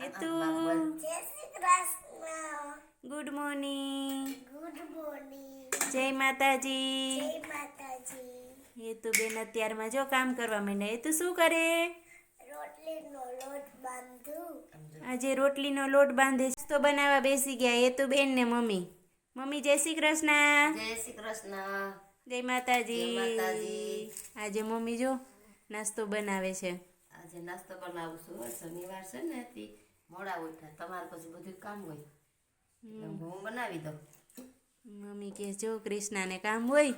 હેતુ જય Shri Krishna. Good morning. Good morning. જય માતાજી. જય માતાજી. હેતુ બેન અત્યારમાં જો કામ કરવા માંડ્યા. હેતુ શું કરે? રોટલીનો લોટ બાંધું. આજે રોટલીનો લોટ બાંધે છે. તો બનાવવા બેસી ગયા હેતુ બેન ને મમ્મી. મમ્મી જય શ્રી કૃષ્ણ. જય શ્રી કૃષ્ણ. જય માતાજી. જય માતાજી. આજે મમ્મી જો નાસ્તો બનાવે છે. આજે નાસ્તો બનાવું છું. શનિવાર છે ને એથી મોડા ઉઠ્યા. તમારે પછી બધું કામ હોય એટલે હું બનાવી દઉં. મમ્મી કે જો કૃષ્ણાને કામ હોય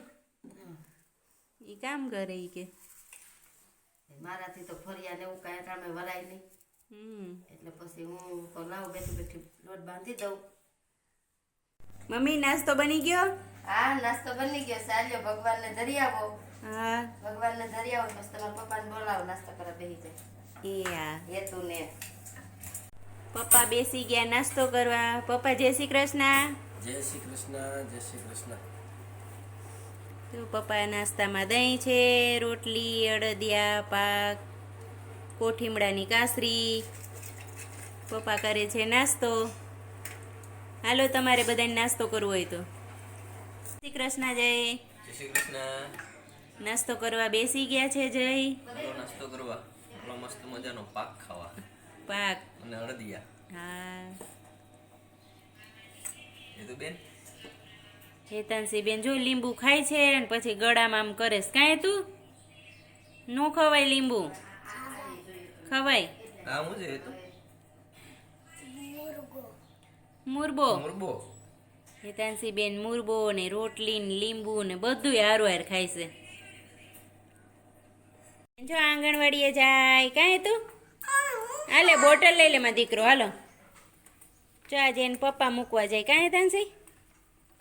એ કામ કરે ઈ કે મારાથી તો ફરિયા ને એવું કાંઈ ટાણે વરાય નહીં. એટલે પછી હું તો લાવ બેઠી બેઠી લોટ બાંધી દઉં. મમ્મી નાસ્તો બની ગયો? હા, નાસ્તો બની ગયો. ચાલ્યો ભગવાનને ધરી આવો. હા ભગવાનને ધરી આવો પછી તમારા પપ્પાને બોલાવો નાસ્તો કરવા બેસી જાય. એ હા હેતું ને પપ્પા બેસી ગયા નાસ્તો કરવા. પપ્પા જય શ્રી કૃષ્ણ. જય શ્રી કૃષ્ણ. જય શ્રી કૃષ્ણ. તો પપ્પા નાસ્તામાં દહીં છે, રોટલી, અડદિયા પાક, કોઠીમડાની કાસરી. પપ્પા કરે છે નાસ્તો. હાલો તમારે બધાને નાસ્તો કરવો હોય તો. શ્રી કૃષ્ણ. જય જય શ્રી કૃષ્ણ. નાસ્તો કરવા બેસી ગયા છે. જય હાલો નાસ્તો કરવા. હાલો મસ્ત મજાનો પાક ખાવા પાક. અને અડદિયા. હા એ તો બેન હેતાંશી બેન જો લીંબુ ખાય છે અને પછી ગળામાં આમ કરે છે. કાંઈ તું નો ખવાય લીંબુ? ખવાય. આ હું છે એ તો મુરબો. મુરબો. હેતાંશી બેન મુરબો ને રોટલી ને લીંબુ ને બધું હારું હાર ખાય છે. જો આંગણવાડીએ જાય. કાંઈ તું હાલે બોટલ લઈ લે માં દીકરો. હાલો ચા જઈને પપ્પા મૂકવા જાય. કાંઈ હેતાંશી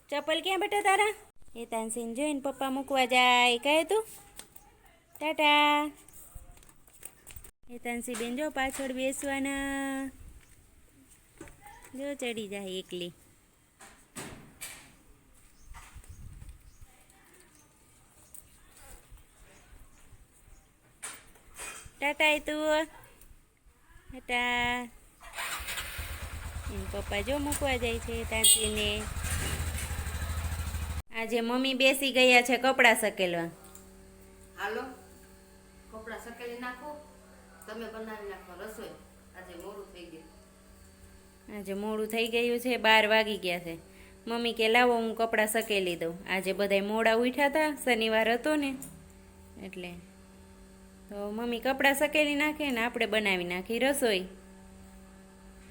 ચપ્પલ ક્યાં બેટા તારા? હેતાંશીને જોઈને પપ્પા મૂકવા જાય. કાંઈ તું ટાટા. હેતાંશી બેન જો પાછળ બેસવાના. જો ચડી જાય એકલી. ટાટા એ તું ટાટા. પપ્પા જો મૂકવા જાય છે તાંસીને. આજે મમ્મી બેસી ગયા છે કપડાં સકેલવા. હાલો કપડાં સકેલી નાખો. તમે બનાવી નાખો રસોઈ. આજે મોડું થઈ ગયું. આજે મોડું થઈ ગયું છે. 12 વાગી ગયા છે. મમ્મી કે લાવો હું કપડાં સકેલી દઉં. આજે બધાય મોડા ઉઠ્યા હતા. શનિવાર હતો ને એટલે તો મમ્મી કપડાં સકેલી નાખે ને આપણે બનાવી નાખી રસોઈ.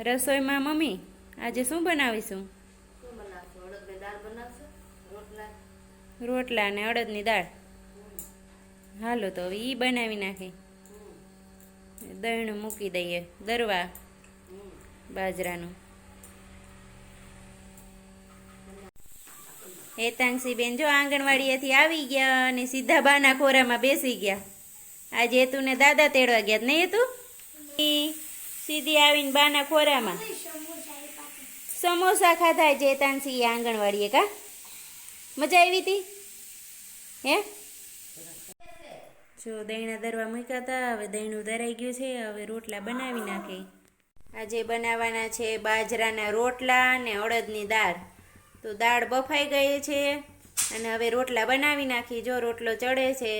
રસોઈમાં મમ્મી આજે શું બનાવીશું? શું બનાવશો? અડદની દાળ બનાવશો? રોટલા? રોટલા ને અડદની દાળ. હાલો તો હવે એ બનાવી નાખી. દહીં મૂકી દઈએ. દરવા બાજરાનું. હેતાંશી બેન જો આંગણવાડીએથી આવી ગયા અને સીધા બાના ખોરામાં બેસી ગયા. આજે હેતુને દાદા તેડવા ગયા નહીં હેતું? સીધી આવીને બાના ખોરામાં સમોસા ખાધા. જે હેતાંશી આંગણવાડીએ. કા મજા આવી હતી? હે જો દહીંના દરવા મૂક્યા હતા. હવે દહીંનું દરાઈ ગયું છે. હવે રોટલા બનાવી નાખે. આજે બનાવવાના છે બાજરાના રોટલા ને અડદની દાળ. તો દાળ બફાઈ ગઈ છે અને હવે રોટલા બનાવી નાખી. જો રોટલો ચડે છે.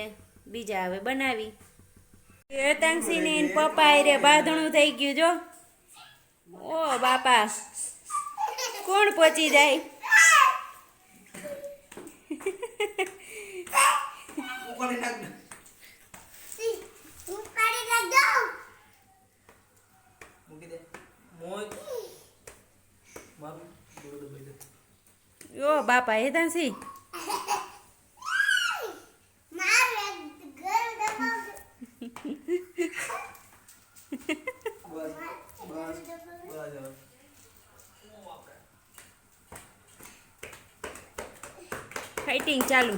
બીજા હવે બનાવી. હેતાંશી ને પપ્પા રે બાંધણું થઈ ગયું. જો ઓ બાપા કોણ પહોંચી જાય? ઓ બાપા હેતાંશી ફાઇટિંગ ચાલુ.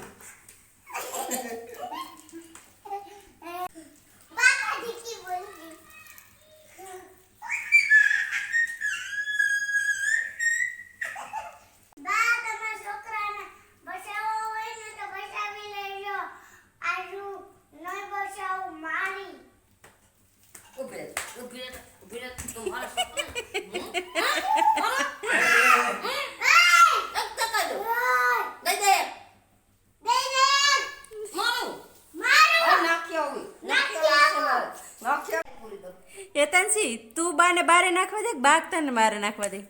ઉભી રહે તું મારા હેતાંશી તું બાને બારે નાખવા દે બાગ તને મારે નાખવા દે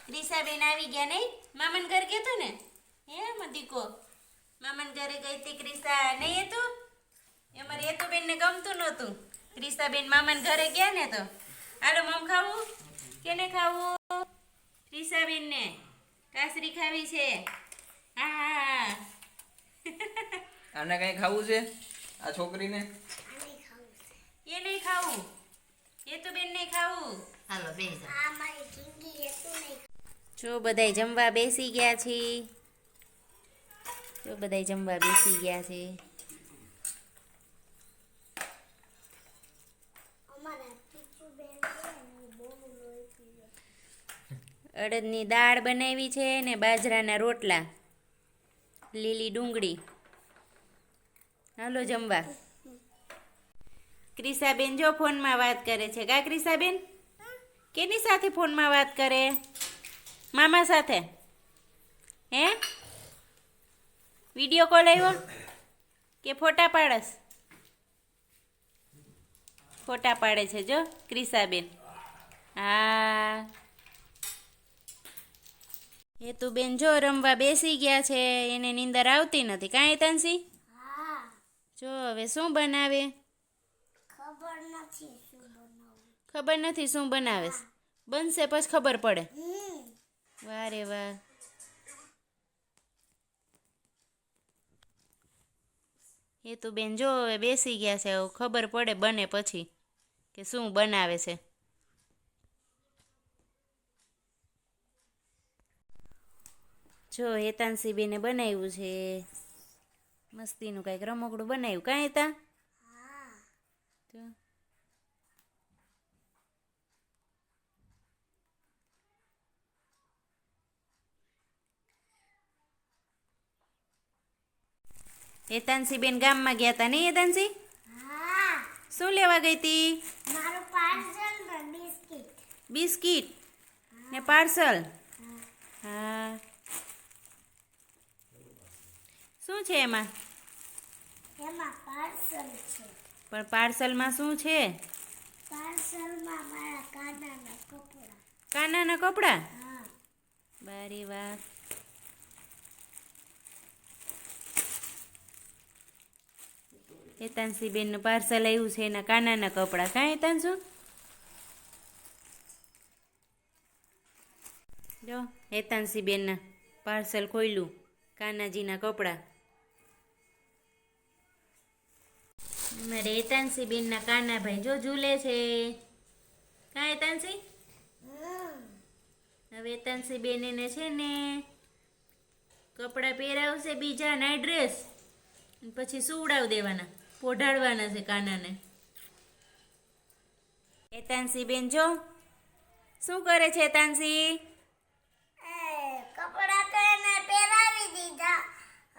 ક્રિસાબેન આવી ગયા નહીં મામન ઘર ગયો તો ને હે મદીકો મામન ઘરે ગઈ હતી ક્રિસા નહીં હતું અમારે હેતુબેન ને ગમતું નહોતું ક્રિસાબેન મામન ઘરે ગયા ને તો હાલો મમ ખાવું કેને ખાવું ક્રિસાબેન ને કાસરી ખાવી છે હા આને કઈ ખાવું છે આ છોકરીને એ નહીં ખાવું હેતુબેન નહીં ખાવું હાલો બેસી જાઓ. આ મારી જિંદગી હતું નહીં. જો બધાય જમવા બેસી ગયા છે જો બધાય જમવા બેસી ગયા છે અમારા ટીચુ બેન છે ને બહુ લોહી પીવે. અડદની દાળ બનાવી છે ને બાજરાના રોટલા લીલી ડુંગળી હાલો જમવા ક્રિસાબેન જો ફોનમાં વાત કરે છે કા ક્રિસાબેન કેની સાથે ફોનમાં વાત કરે મામા સાથે હે વિડીયો કોલ આવ્યો કે ફોટા પાડસ ફોટા પાડે છે જો ક્રિસાબેન હા હેતુબેન જો રમવા બેસી ગયા છે એને નીંદર આવતી નથી કાંઈ તાનસી હા જો હવે શું બનાવે ખબર નથી શું બનાવવું. ખબર નથી શું બનાવે છે. બનશે પછી ખબર પડે હમ વાહ રે વાહ હેતુબેન જો હવે બેસી ગયા છે હવે ખબર પડે બને પછી કે શું બનાવે છે જો હેતાંશી બેને બનાવ્યું છે મસ્તીનું કંઈક રમકડું બનાવ્યું કાંઈ હેતા હા તો હેતાંશી બેન ગામમાં ગયા હતા નહીં હેતાંશી હા શું લેવા ગઈ હતી મારું પાર્સલ ને બિસ્કિટ. બિસ્કિટ ને પાર્સલ હા શું છે એમાં એમાં પાર્સલ છે. પણ પાર્સલમાં શું છે પાર્સલમાં મારા કાનાના કપડાં. કાનાના કપડાં હા બારી વાહ હેતાંશી બેનનું પાર્સલ આવ્યું છે એના કાનાના કપડાં કાંઈ હેતાંશુ જો હેતાંશી બેનના પાર્સલ ખોલ્યું કાનાજીના કપડાં મારે હેતાંશી બેનના કાનાભાઈ જો ઝૂલે છે કાંઈ હેતાંશી હવે હેતાંશી બેન એને છે ને કપડાં પહેરાવશે બીજા નાઇટ ડ્રેસ પછી સુવડાવ દેવાના પોઢાડવાના છે કાનાને હેતાંશી બેન જો શું કરે છે હેતાંશી કપડાં તો એને પહેરાવી દીધા.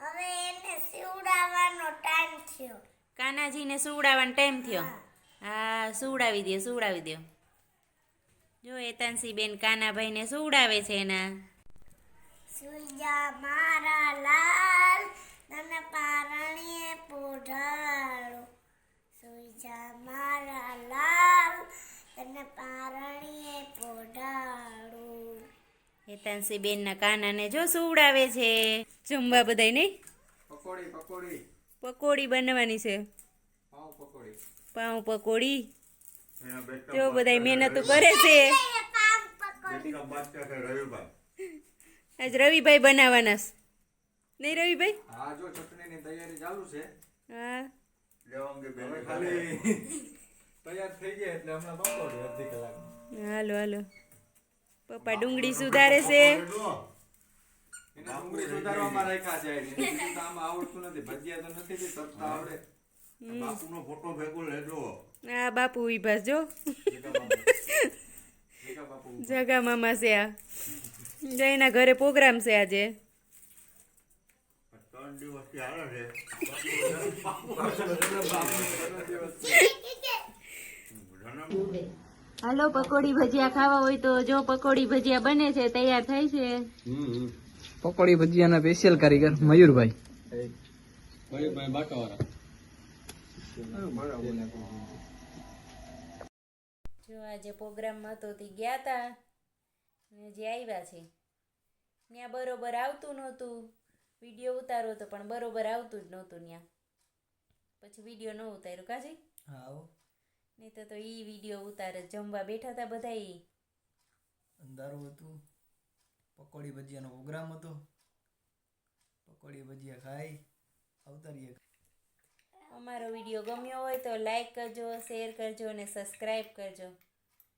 હવે એને સીવડાવવાનો ટાઈમ થયો. કાનાજીને સુવડાવવાનો ટાઈમ થયો હા સુવડાવી દો સુવડાવી દો જો હેતાંશી બેન કાનાભાઈને સુવડાવે છે એના સુઈ જા મારા લાલ તને પારણીએ પોઢાડો. સુઈ જા મારા લાલ તને પારણીએ પોઢાડો. હેતાંશી બેનના કાનાને જો સુવડાવે છે જમવા બધાય નહીં પકોડી પકોડી પકોડી બનવાની છે પાવ પકોડી પાઉં પકોડી એના બેટા જો બધાય મહેનત કરે છે બેટા બાદશાહ છે રવિભાઈ. આજ રવિભાઈ બનાવવાના છે. નહીં રવિભાઈ હા જો ચટણીની તૈયારી ચાલુ છે હા લેવાંગે બેન ખાલી તૈયાર થઈ જાય એટલે હમણાં પકોડી અડધી કલાક હાલો હાલો પપ્પા ડુંગળી સુધારે છે એના ડુંગળી સુધારવામાં રાખ્યા છે એને બીજું તો આમાં આવડતું નથી ભજીયા તો નથી બી તરતા આવડે બાપુનો ફોટો ભેગો લેજો આ બાપુ વિભાસ જો જીગા બાપુ જગા મામા છે આ જયના ઘરે પ્રોગ્રામ છે આજે 3 દિવસથી હાલો પકોડી ભજીયા ખાવા હોય તો જો પકોડી ભજીયા બને છે, તૈયાર થાય છે. પકોડી ભજીયાના સ્પેશિયલ કારીગર મયુરભાઈ. જો આજે પ્રોગ્રામમાં હતો તે ગયા તા ને જે આવ્યા છે ત્યાં બરોબર આવતું નહોતું. વિડીયો ઉતારો તો પણ બરોબર આવતું જ નહોતું ત્યાં. પછી વિડીયો ન ઉતાર્યો કાજી. હા નહીં તો ઈ વિડીયો ઉતારે. જમવા બેઠા હતા બધા ઈ. અંધારું હતું, પકોડી ભજીયાનો પ્રોગ્રામ હતો, પકોડી ભજીયા ખાઈ અવતારીએ. અમારો વિડીયો ગમ્યો હોય તો લાઈક કરજો, શેર કરજો અને સબસ્ક્રાઈબ કરજો.